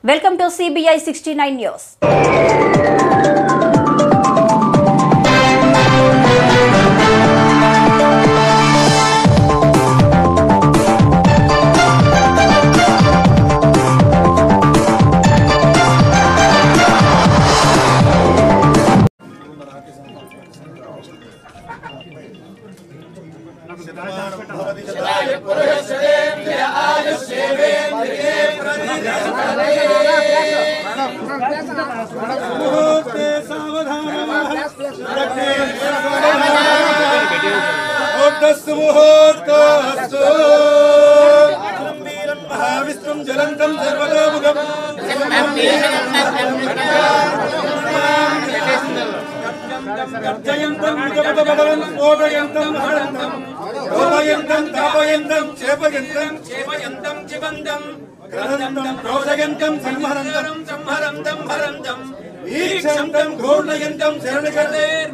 Welcome to CBI 69 News.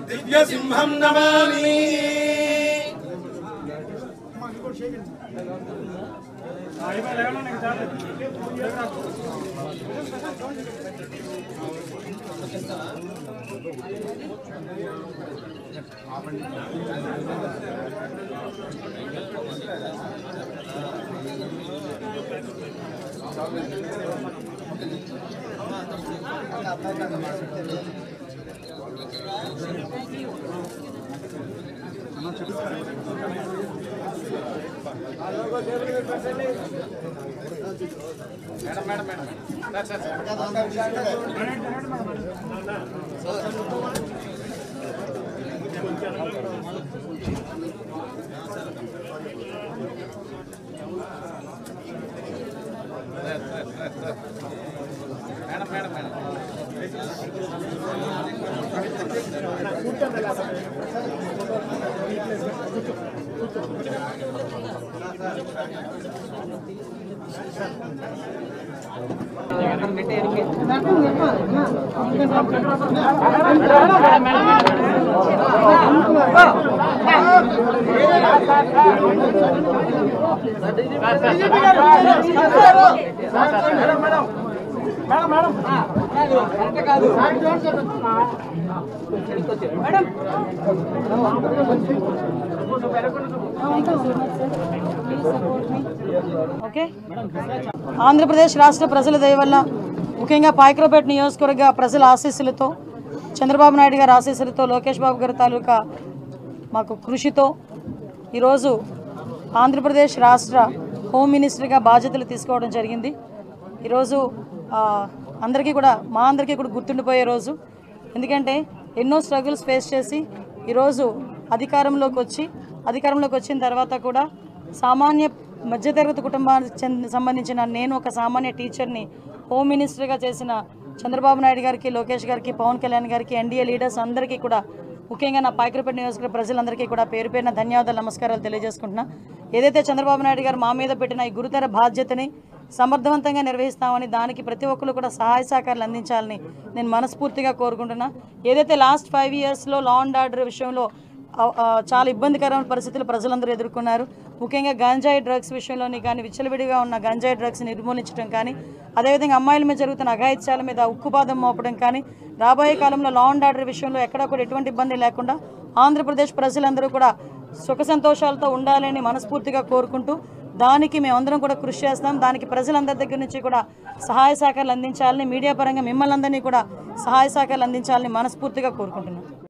Divya सिंहं Namami. Andhra Pradesh రాష్ట్ర ప్రజల దయ వల్ల ముఖ్యంగా పాయకరావుపేట నియోజకవర్గ ప్రజల ఆశీస్సులతో చంద్రబాబు నాయుడు గారి ఆశీస్సులతో లోకేష్ బాబు గారి తాలూకా మాకు కృషితో ఈరోజు ఆంధ్రప్రదేశ్ రాష్ట్ర హోమ్ మినిస్టర్గా బాధ్యతలు తీసుకోవడం జరిగింది. ఈరోజు అందరికీ కూడా మా అందరికీ కూడా గుర్తుండిపోయే రోజు. ఎందుకంటే ఎన్నో స్ట్రగుల్స్ ఫేస్ చేసి ఈరోజు అధికారంలోకి వచ్చిన తర్వాత కూడా సామాన్య మధ్యతరగతి కుటుంబానికి సంబంధించిన నేను ఒక సామాన్య టీచర్ని హోమ్ మినిస్టర్గా చేసిన చంద్రబాబు నాయుడు గారికి, లోకేష్ గారికి, పవన్ కళ్యాణ్ గారికి, ఎన్డీఏ లీడర్స్ అందరికీ కూడా ముఖ్యంగా నా పాయకరావుపేట నియోజకవర్గ ప్రజలందరికీ కూడా పేరు పేరున ధన్యవాదాలు, నమస్కారాలు తెలియజేసుకుంటున్నా. ఏదైతే చంద్రబాబు నాయుడు గారు మా మీద పెట్టిన ఈ గురుతర బాధ్యతని సమర్థవంతంగా నిర్వహిస్తామని, దానికి ప్రతి ఒక్కరు కూడా సహాయ సహకారాలు అందించాలని నేను మనస్ఫూర్తిగా కోరుకుంటున్నా. ఏదైతే లాస్ట్ 5 yearsలో లా అండ్ ఆర్డర్ విషయంలో చాలా ఇబ్బందికరమైన పరిస్థితులు ప్రజలందరూ ఎదుర్కొన్నారు. ముఖ్యంగా గంజాయి డ్రగ్స్ విషయంలోని కానీ, విచ్చలవిడిగా ఉన్న గంజాయి డ్రగ్స్ నిర్మూలించడం కానీ, అదేవిధంగా అమ్మాయిల మీద జరుగుతున్న అఘాయిత్యాల మీద ఉక్కుపాదం మోపడం కానీ, రాబోయే కాలంలో లా అండ్ ఆర్డర్ విషయంలో ఎక్కడా కూడా ఎటువంటి ఇబ్బంది లేకుండా ఆంధ్రప్రదేశ్ ప్రజలందరూ కూడా సుఖ సంతోషాలతో ఉండాలని మనస్ఫూర్తిగా కోరుకుంటూ, దానికి మేమందరం కూడా కృషి చేస్తాం. దానికి ప్రజలందరి దగ్గర నుంచి కూడా సహాయ సహకారాలు అందించాలని, మీడియా పరంగా మిమ్మల్ని అందరినీ కూడా సహాయ సహకారాలు అందించాలని మనస్ఫూర్తిగా కోరుకుంటున్నాం.